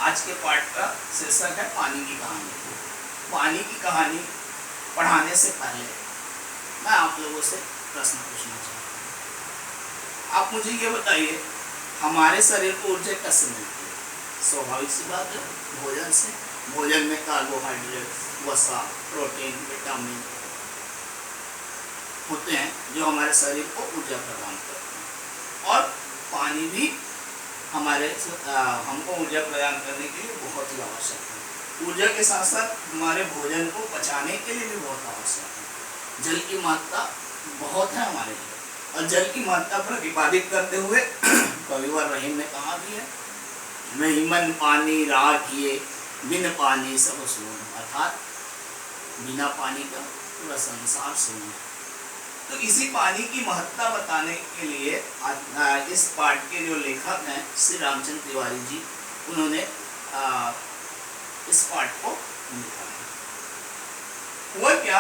आज के पाठ का शीर्षक है पानी की कहानी। पानी की कहानी पढ़ाने से पहले मैं आप लोगों से प्रश्न पूछना चाहता हूँ। आप मुझे ये बताइए, हमारे शरीर को ऊर्जा कैसे मिलती है? स्वाभाविक सी बात है, भोजन से। भोजन में कार्बोहाइड्रेट, वसा, प्रोटीन, विटामिन होते हैं जो हमारे शरीर को ऊर्जा प्रदान करते हैं, और पानी भी हमको ऊर्जा प्रदान करने के लिए बहुत ही आवश्यक है। ऊर्जा के साथ साथ हमारे भोजन को पचाने के लिए भी बहुत आवश्यक है। जल की मात्रा बहुत है हमारे लिए, और जल की मात्रा प्रतिपादित करते हुए कविवर रहीम ने कहा भी है, रहीमन पानी राख ये बिन पानी सब सून, अर्थात बिना पानी का पूरा संसार शून्य है। तो इसी पानी की महत्ता बताने के लिए इस पाठ के जो लेखक हैं श्री रामचंद्र तिवारी जी, उन्होंने इस पाठ को लिखा है। हुआ क्या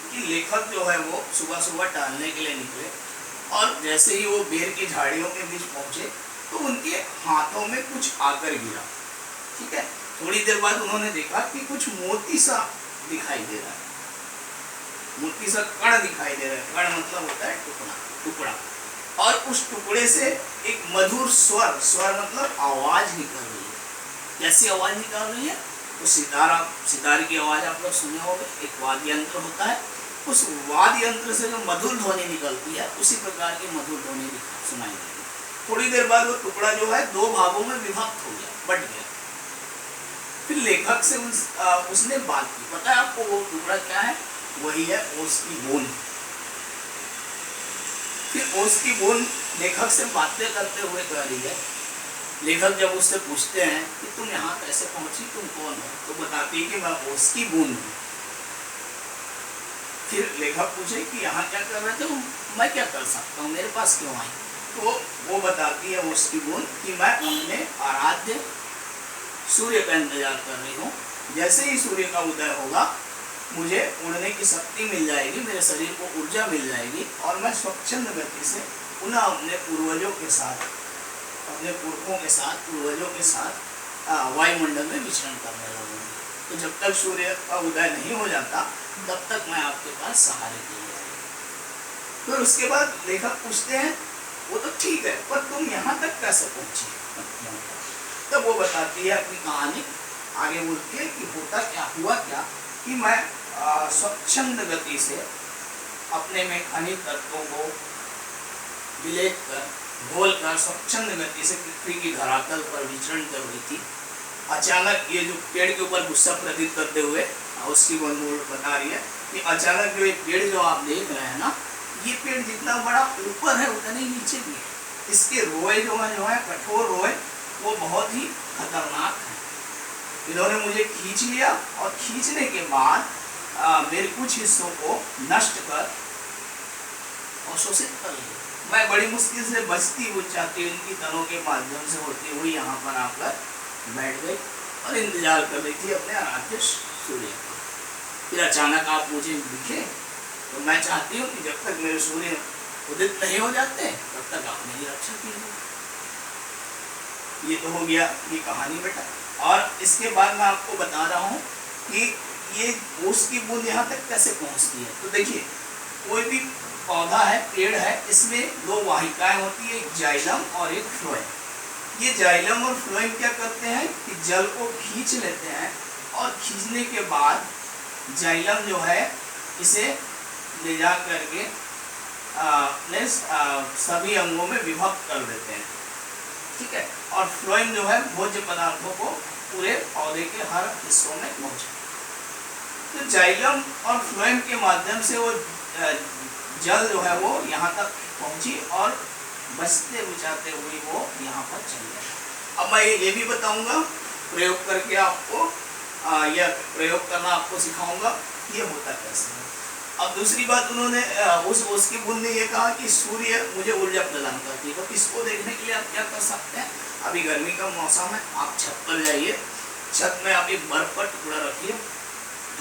कि लेखक जो है वो सुबह सुबह टहलने के लिए निकले, और जैसे ही वो बेर की झाड़ियों के बीच पहुंचे तो उनके हाथों में कुछ आकर गिरा। ठीक है, थोड़ी देर बाद उन्होंने देखा कि कुछ मोती सा दिखाई दे रहा है, मोती सा कण दिखाई दे रहा है। कण मतलब होता है टुकड़ा, और उस टुकड़े से एक मधुर स्वर मतलब आवाज निकल रही है। कैसी आवाज निकल रही है? तो सितार की आवाज आप लोग सुने होंगे, एक वाद्य यंत्र होता है, उस वाद्य यंत्र से जो मधुर ध्वनि निकलती है, उसी प्रकार की मधुर ध्वनि सुनाई देगी। थोड़ी देर बाद वो टुकड़ा जो है दो भागों में विभक्त हो गया, बट गया। फिर लेखक से उसने बात की, पता है आपको वो टुकड़ा क्या है? वही है ओस की बूंद। फिर ओस की बूंद लेखक से बातें करते हुए कह रही है। लेखक जब उससे पूछते हैं कि तुम यहाँ कैसे पहुंची, तुम कौन हो, तो बताती है कि मैं ओस की बूंद हूँ। फिर लेखक पूछे कि यहाँ क्या कर रहे थे? मैं क्या कर सकता हूँ, मेरे पास क्यों आई? तो वो बताती है ओस की बूंद कि मैं अपने आराध्य सूर्य का इंतजार कर रही हूँ। जैसे ही सूर्य का उदय होगा मुझे उड़ने की शक्ति मिल जाएगी, मेरे शरीर को ऊर्जा मिल जाएगी, और मैं स्वच्छंद गति से पुनः अपने पूर्वजों के साथ, अपने पुरखों के साथ, पूर्वजों के साथ वायुमंडल में विचरण करने लगूंगी। तो जब तक सूर्य का उदय नहीं हो जाता तब तक मैं आपके पास सहारे के लिए आई। फिर उसके बाद लेखक पूछते हैं, वो तो ठीक है, पर तुम यहाँ तक कैसे पहुंची? तब वो बताती है अपनी कहानी, आगे बोलती है कि होता क्या हुआ क्या कि मैं स्वच्छंद गति से अपने में खनिज तत्वों को विलेप कर घोल कर स्वच्छंद गति से पृथ्वी की धरातल पर विचरण कर रही थी। अचानक ये जो पेड़ के ऊपर गुस्सा प्रतीत करते हुए उसकी बंधु बता रही है कि अचानक जो ये पेड़ जो आप देख रहे हैं ना, ये पेड़ जितना बड़ा ऊपर है उतना ही नीचे भी है। इसके रोए जो है कठोर रोए, वो बहुत ही खतरनाक है। इन्होंने मुझे खींच लिया, और खींचने के बाद मेरे कुछ हिस्सों को नष्ट कर अवशोषित कर लिया। मैं बड़ी मुश्किल से बचती जाती इनकी तनों के माध्यम से होती हुई यहाँ पर आकर बैठ गई और इंतजार कर रही थी अपने आराध्य सूर्य का। फिर अचानक आप मुझे दिखे, तो मैं चाहती हूँ कि जब तक मेरे सूर्य उदित नहीं हो जाते तब तक आप मेरी रक्षा कीजिए। ये तो हो गया ये कहानी बेटा। और इसके बाद मैं आपको बता रहा हूँ कि ये ओस की बूंद यहाँ तक कैसे पहुँचती है। तो देखिए, कोई भी पौधा है, पेड़ है, इसमें दो वाहिकाएं होती है, एक जाइलम और एक फ्लोएम। ये जाइलम और फ्लोएम क्या करते हैं कि जल को खींच लेते हैं, और खींचने के बाद जाइलम जो है इसे ले जा करके अपने सभी अंगों में विभक्त कर देते हैं। ठीक है, और फ्लोएम जो है भोज्य पदार्थों को पूरे पौधे के हर हिस्सों में पहुंचे। तो जाइलम और फ्लोएम के माध्यम से वो जल जो है वो यहाँ तक पहुंची, और बचते बुझाते हुए वो यहाँ पर चल गया। अब मैं ये भी बताऊंगा प्रयोग करके आपको, यह प्रयोग करना आपको सिखाऊंगा ये होता कैसे है। अब दूसरी बात, उन्होंने उसकी बूंद ने ये कहा कि सूर्य मुझे ऊर्जा प्रदान करती है। तो इसको देखने के लिए आप क्या कर सकते हैं, अभी गर्मी का मौसम है, आप छत पर जाइए, छत में आप एक बर्फ का टुकड़ा रखिए।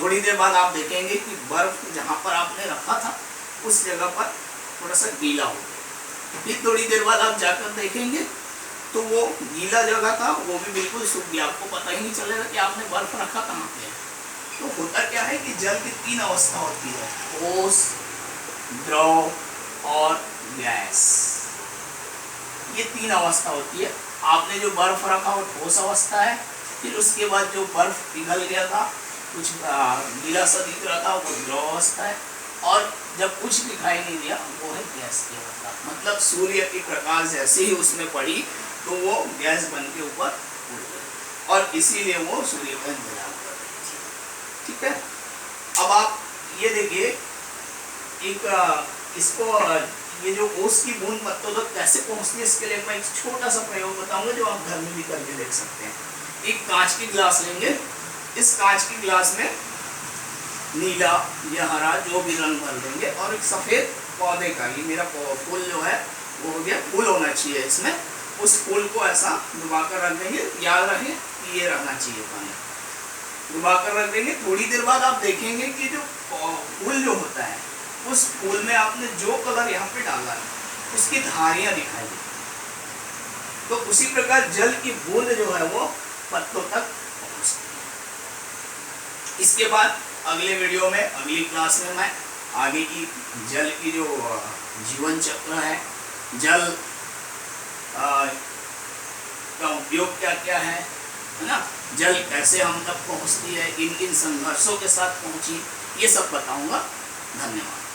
थोड़ी देर बाद आप देखेंगे कि बर्फ जहाँ पर आपने रखा था उस जगह पर थोड़ा सा गीला हो गया। फिर थोड़ी देर बाद आप जाकर देखेंगे तो वो गीला जगह था वो भी बिल्कुल सूख गया, आपको पता ही नहीं चलेगा कि आपने बर्फ रखा कहाँ पे है। तो होता क्या है कि जल की 3 अवस्था होती है, ठोस, द्रव और गैस। ये 3 अवस्था होती है। आपने जो बर्फ रखा वो ठोस अवस्था है, फिर उसके बाद जो बर्फ पिघल गया था, कुछ गीला सा दिख रहा था, वो द्रव अवस्था है, और जब कुछ दिखाई नहीं दिया वो है गैस की अवस्था। मतलब सूर्य की प्रकाश जैसे ही उसमें पड़ी तो वो गैस बन के ऊपर उड़ गई, और इसीलिए वो सूर्य का इंतजार कर रही थी। ठीक है, अब आप ये देखिए एक इसको ये जो ओस की बूंद पत्तों तक कैसे पहुंचती है, इसके लिए मैं एक छोटा सा प्रयोग बताऊंगा जो आप घर में भी करके देख सकते हैं। एक कांच की गिलास लेंगे, इस कांच की गिलास में नीला या हरा जो भी रंग भर देंगे, और एक सफ़ेद पौधे का, ये मेरा फूल जो है वो हो गया, फूल होना चाहिए इसमें, उस फूल को ऐसा डुबा कर रख देंगे। याद रखें कि ये रहना चाहिए पानी, डुबा कर रख देंगे। थोड़ी देर बाद आप देखेंगे कि जो फूल जो होता है उस फूल में आपने जो कलर यहाँ पे डाला है उसकी धारियाँ दिखाई देती। तो उसी प्रकार जल की बूंद जो है वो पत्तों तक पहुँचती है। इसके बाद अगले वीडियो में, अगली क्लास में मैं आगे की जल की जो जीवन चक्र है, जल का उपयोग क्या क्या है ना, जल कैसे हम तक पहुँचती है, किन किन संघर्षों के साथ पहुँची, ये सब बताऊंगा। धन्यवाद।